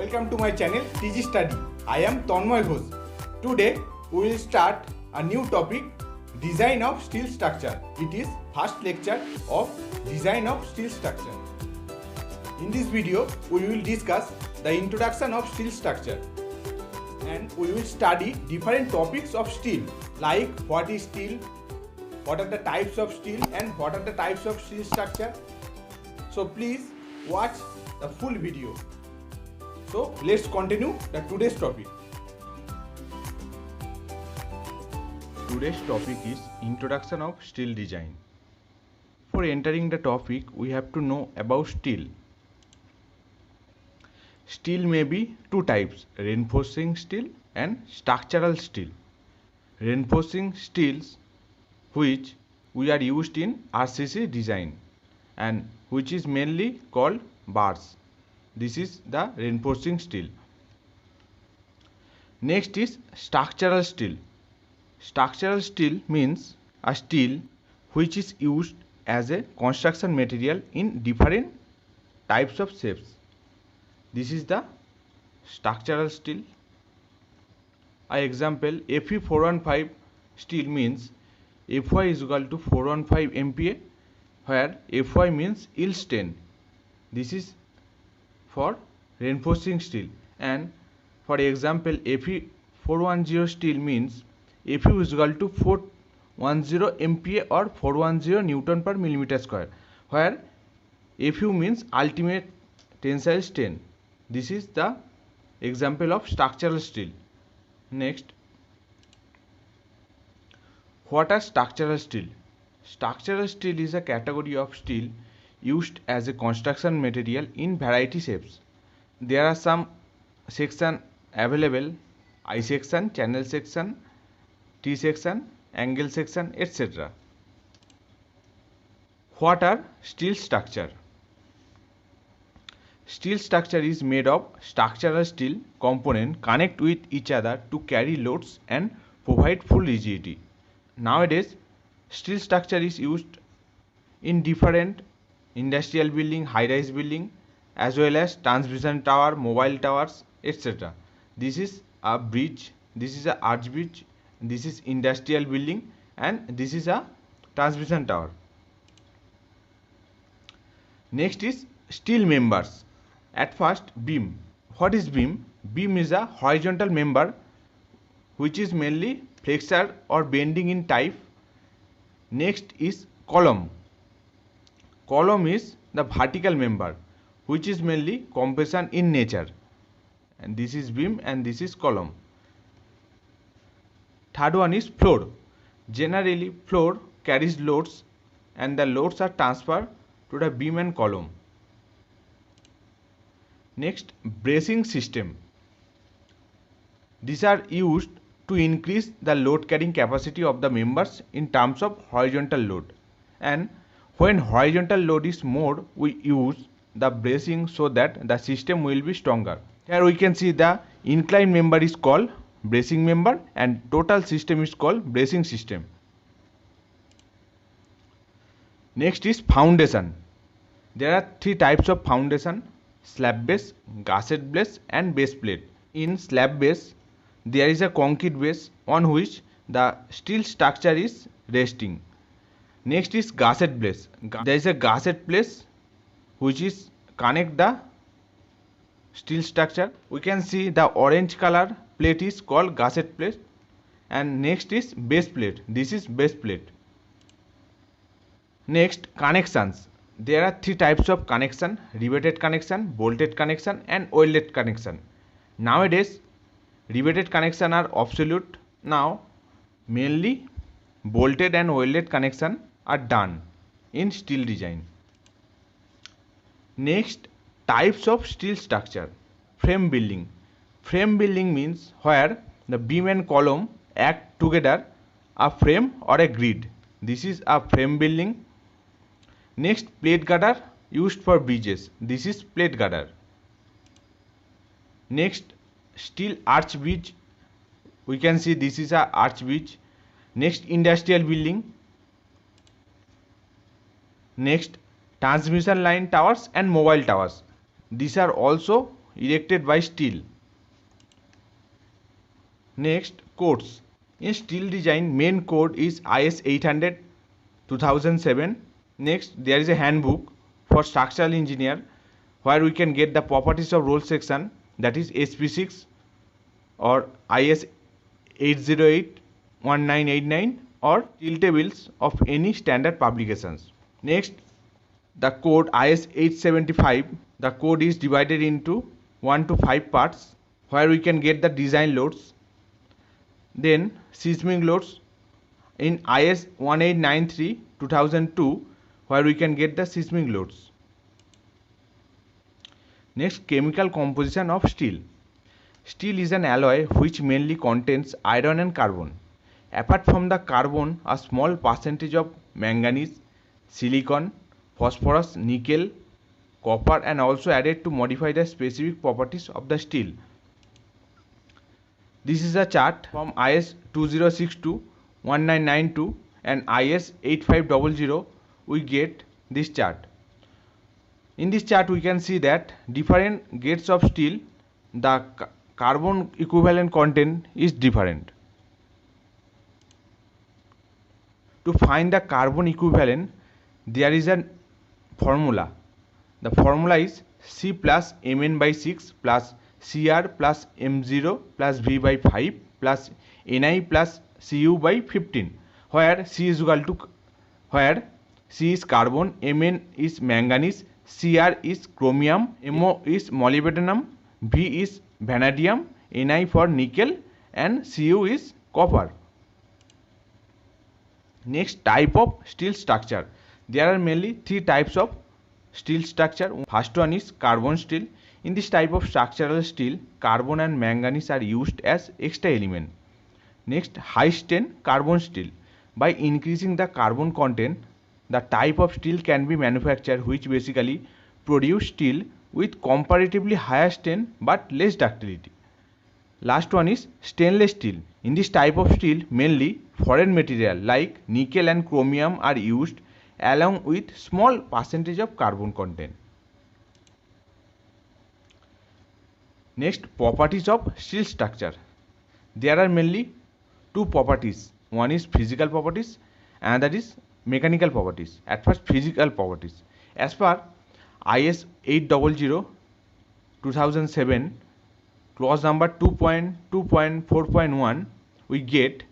Welcome to my channel TG Study. I am Tanmoy Ghosh. Today we will start a new topic, design of steel structure. It is first lecture of design of steel structure. In this video we will discuss the introduction of steel structure and we will study different topics of steel like what is steel, what are the types of steel and what are the types of steel structure. So please watch the full video. So let's continue the today's topic. Today's topic is introduction of steel design. For entering the topic, we have to know about steel. Steel may be two types, reinforcing steel and structural steel. Reinforcing steels which we are used in RCC design and which is mainly called bars. This is the reinforcing steel. Next is structural steel. Structural steel means a steel which is used as a construction material in different types of shapes. This is the structural steel. An example, Fe415 steel means Fy is equal to 415 MPa, where Fy means yield strength. This is for reinforcing steel. And for example, Fe410 steel means Fu is equal to 410 MPa or 410 Newton per millimeter square, where Fu means ultimate tensile strength. This is the example of structural steel. Next, what are structural steel? Structural steel is a category of steel used as a construction material in variety shapes. There are some sections available: I section, channel section, T section, angle section, etc. What are steel structure? Steel structure is made of structural steel components connect with each other to carry loads and provide full rigidity. Nowadays, steel structure is used in different industrial building, high-rise building, as well as transmission tower, mobile towers, etc. This is a bridge, this is a arch bridge, this is industrial building, and this is a transmission tower. Next is steel members. At first, beam. What is beam? Beam is a horizontal member which is mainly flexure or bending in type. Next is column. Column is the vertical member which is mainly compression in nature. And this is beam and this is column. Third one is floor. Generally, floor carries loads and the loads are transferred to the beam and column. Next, bracing system. These are used to increase the load carrying capacity of the members in terms of horizontal load. And when horizontal load is more, we use the bracing so that the system will be stronger. Here we can see the inclined member is called bracing member and total system is called bracing system. Next is foundation. There are three types of foundation: slab base, gusset base and base plate. In slab base, there is a concrete base on which the steel structure is resting. Next is gusset base. There is a gusset plate which is connect the steel structure. We can see the orange color plate is called gusset plate. And next is base plate. This is base plate. Next, connections. There are three types of connection: riveted connection, bolted connection and welded connection. Nowadays, riveted connection are obsolete. Now, mainly bolted and welded connection are done in steel design. Next, types of steel structure. Frame building. Frame building means where the beam and column act together, a frame or a grid. This is a frame building. Next, plate girder used for bridges. This is plate girder. Next, steel arch bridge. We can see this is a arch bridge. Next, industrial building. Next, transmission line towers and mobile towers. These are also erected by steel. Next, codes. In steel design, main code is IS 800 2007. Next, there is a handbook for structural engineer where we can get the properties of roll section, that is SP6 or IS 808 1989 or steel tables of any standard publications. Next, the code IS 875. The code is divided into 1 to 5 parts where we can get the design loads. Then seismic loads in IS 1893 2002 where we can get the seismic loads. Next, chemical composition of steel. Steel is an alloy which mainly contains iron and carbon. Apart from the carbon, a small percentage of manganese, silicon, phosphorus, nickel, copper and also added to modify the specific properties of the steel. This is a chart from IS 2062 1992 and IS 8500. We get this chart. In this chart we can see that different grades of steel, the carbon equivalent content is different. To find the carbon equivalent, there is a formula. The formula is C plus Mn by 6 plus Cr plus M0 plus V by 5 plus Ni plus Cu by 15, where C is equal to, where C is carbon, Mn is manganese, Cr is chromium, Mo is molybdenum, V is vanadium, Ni for nickel and Cu is copper. Next, type of steel structure. There are mainly 3 types of steel structure. First one is carbon steel. In this type of structural steel, carbon and manganese are used as extra element. Next, high strength carbon steel. By increasing the carbon content, the type of steel can be manufactured which basically produce steel with comparatively higher strength but less ductility. Last one is stainless steel. In this type of steel, mainly foreign material like nickel and chromium are used along with small percentage of carbon content. Next, properties of steel structure. There are mainly 2 properties. One is physical properties and that is mechanical properties. At first, physical properties. As per IS 800 2007 clause number 2.2.4.1, we get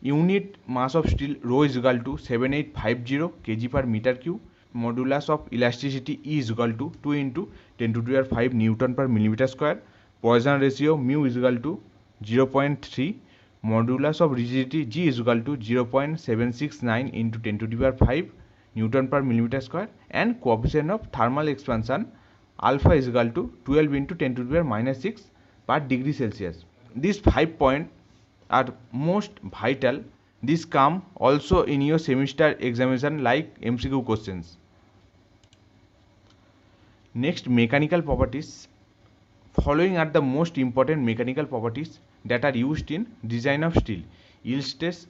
unit mass of steel rho is equal to 7850 kg per meter cube. Modulus of elasticity E is equal to 2 into 10 to the power 5 Newton per millimeter square. Poisson ratio mu is equal to 0.3. Modulus of rigidity G is equal to 0.769 into 10 to the power 5 Newton per millimeter square. And coefficient of thermal expansion alpha is equal to 12 into 10 to the power minus 6 per degree Celsius. These 5 points are most vital. These come also in your semester examination like MCQ questions. Next, mechanical properties. Following are the most important mechanical properties that are used in design of steel: yield stress,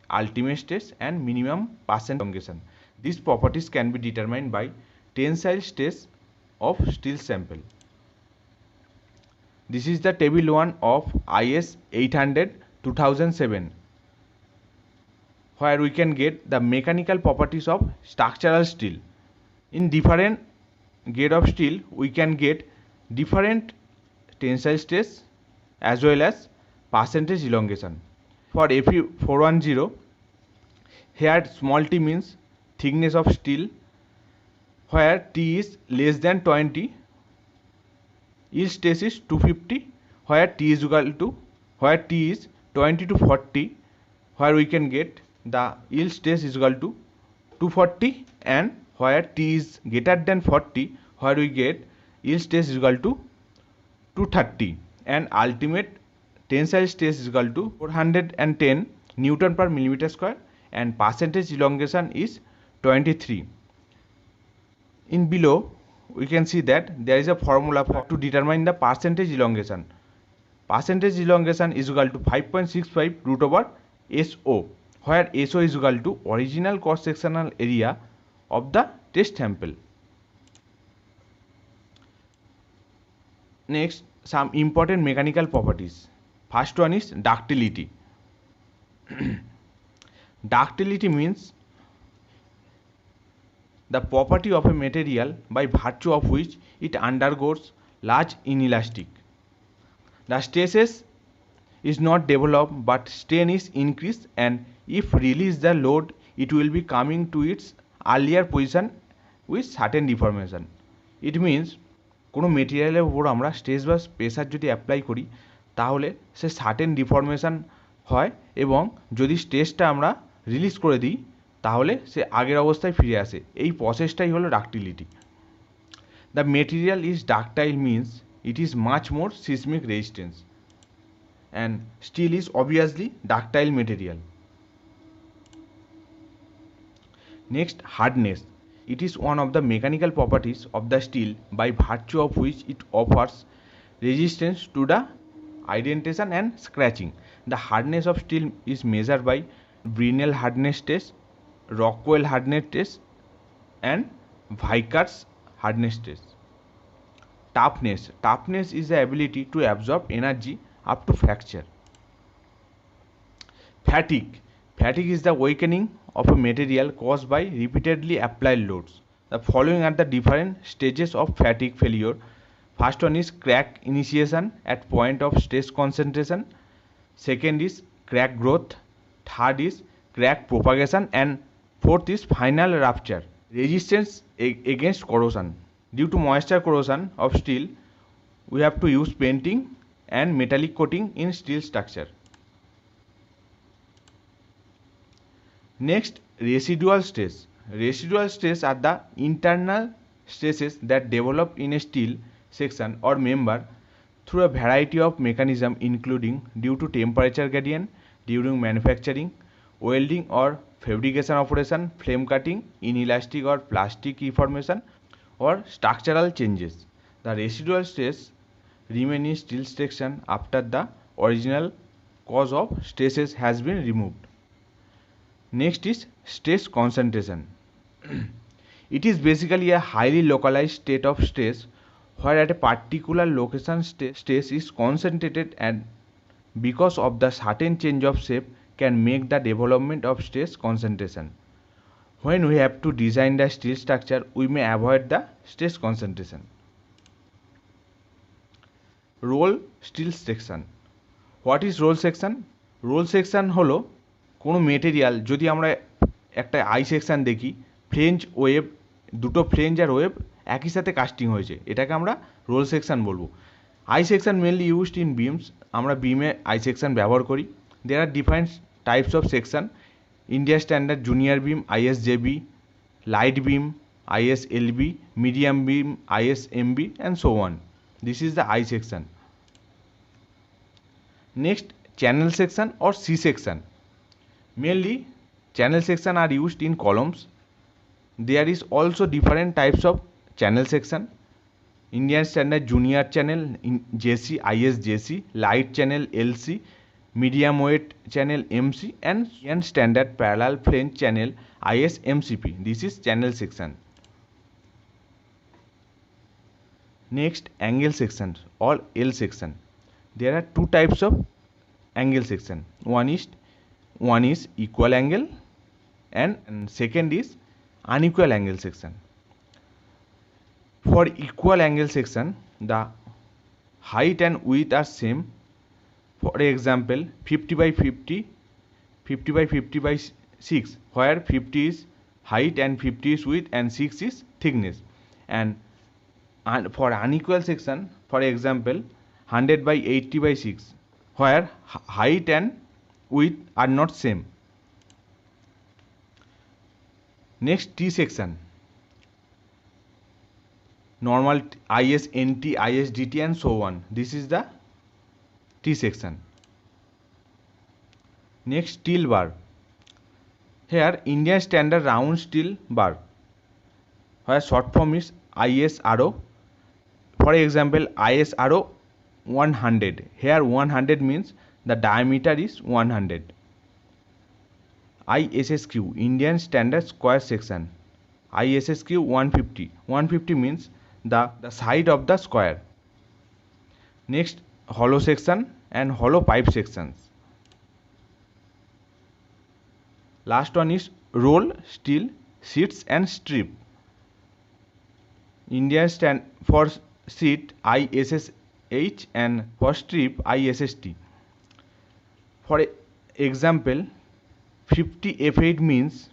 ultimate stress and minimum percent elongation. These properties can be determined by tensile stress of steel sample. This is the table 1 of IS 800 2007 where we can get the mechanical properties of structural steel. In different grade of steel we can get different tensile stress as well as percentage elongation. For Fe410, here small t means thickness of steel, where T is less than 20, yield stress is 250, where T is equal to, where T is 20 to 40, where we can get the yield stress is equal to 240, and where T is greater than 40, where we get yield stress is equal to 230, and ultimate tensile stress is equal to 410 Newton per millimeter square, and percentage elongation is 23. In below we can see that there is a formula to determine the percentage elongation. Percentage elongation is equal to 5.65 root over SO, where SO is equal to original cross sectional area of the test sample. Next, some important mechanical properties. First one is ductility. Ductility means the property of a material by virtue of which it undergoes large inelastic. The stresses is not developed but strain is increased, and if release the load it will be coming to its earlier position with certain deformation. It means কোনো মেটেরিয়ালের উপর আমরা stress বা pressure যদি apply করি তাহলে সে certain deformation হয়, এবং যদি স্ট্রেসটা আমরা রিলিজ করে দিই তাহলে সে আগের অবস্থায় ফিরে আসে। এই প্রসেসটাই হলো ductility. The material is ductile means it is much more seismic resistance, and steel is obviously ductile material. Next, hardness. It is one of the mechanical properties of the steel by virtue of which it offers resistance to the indentation and scratching. The hardness of steel is measured by Brinell hardness test, Rockwell hardness test, and Vickers hardness test. Toughness. Toughness is the ability to absorb energy up to fracture. Fatigue. Fatigue is the weakening of a material caused by repeatedly applied loads. The following are the different stages of fatigue failure. First one is crack initiation at point of stress concentration. Second is crack growth. Third is crack propagation, and fourth is final rupture. Resistance against corrosion. Due to moisture corrosion of steel, we have to use painting and metallic coating in steel structure. Next, residual stress. Residual stress are the internal stresses that develop in a steel section or member through a variety of mechanisms, including due to temperature gradient during manufacturing, welding or fabrication operation, flame cutting, inelastic or plastic deformation, or structural changes. The residual stress remain in steel section after the original cause of stresses has been removed. Next is stress concentration. It is basically a highly localized state of stress where at a particular location stress is concentrated, and because of the certain change of shape can make the development of stress concentration. When we have to design the steel structure, we may avoid the stress concentration. Roll steel section. What is roll section? Roll section হলো কোনো material যদি আমরা একটা I section দেখি, flange web, দুটো flange আর web একই সাথে কাস্টিং হয়েছে, এটাকে আমরা রোল সেকশন বলবো। I section mainly used in beams, আমরা বিমে আই সেকশন ব্যবহার করি। There are different types of section: India standard junior beam, ISJB, light beam, ISLB, medium beam, ISMB, and so on. This is the I section. Next, channel section or C section. Mainly, channel section are used in columns. There is also different types of channel section: Indian standard junior channel JC, ISJC, light channel LC, medium weight channel MC, and Indian standard parallel flange channel ISMCP. This is channel section. Next, angle section or L section. There are two types of angle section. One is equal angle, and second is unequal angle section. For equal angle section, the height and width are same. For example, 50 by 50, 50 by 50 by 6, where 50 is height and 50 is width and 6 is thickness. And for unequal section, for example, 100 by 80 by 6, where height and width are not same. Next, T section. Normal IS, NT, IS, DT, and so on. This is the T section. Next, steel bar. Here, Indian standard round steel bar, where short form is ISRO. For example, ISRO 100. Here 100 means the diameter is 100. ISSQ, Indian standard square section. ISSQ 150. 150 means the side of the square. Next, hollow section and hollow pipe sections. Last one is roll, steel, sheets and strip. India stand for sheet ISSH and for strip ISST. For example, 50 F8 means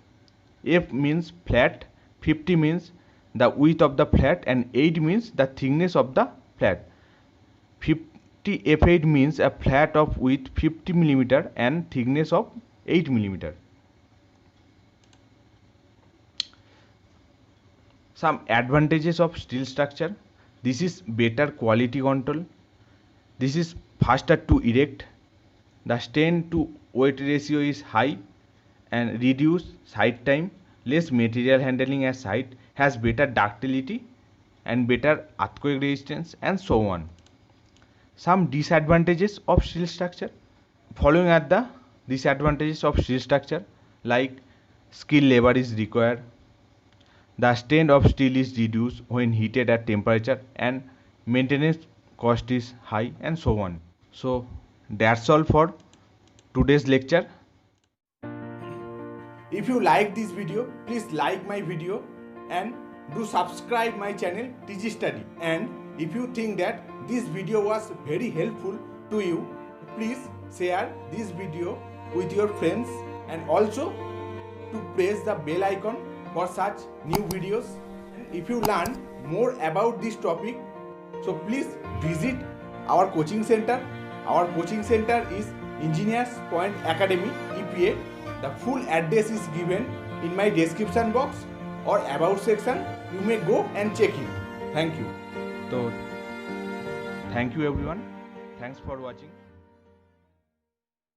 F means flat, 50 means the width of the flat and 8 means the thickness of the flat. 50 F8 means a flat of width 50 mm and thickness of 8 mm. Some advantages of steel structure: this is better quality control, this is faster to erect, the strain to weight ratio is high and reduce site time, less material handling at site, has better ductility and better earthquake resistance, and so on. Some disadvantages of steel structure: following are the disadvantages of steel structure, like skilled labor is required, the strength of steel is reduced when heated at temperature, and maintenance cost is high, and so on. So that's all for today's lecture. If you like this video, please like my video and do subscribe my channel TG Study. And if you think that this video was very helpful to you, please share this video with your friends and also to press the bell icon for such new videos. And if you learn more about this topic, so please visit our coaching center. Our coaching center is Engineers Point Academy, EPA. The full address is given in my description box or about section. You may go and check it. Thank you. So thank you everyone. Thanks for watching.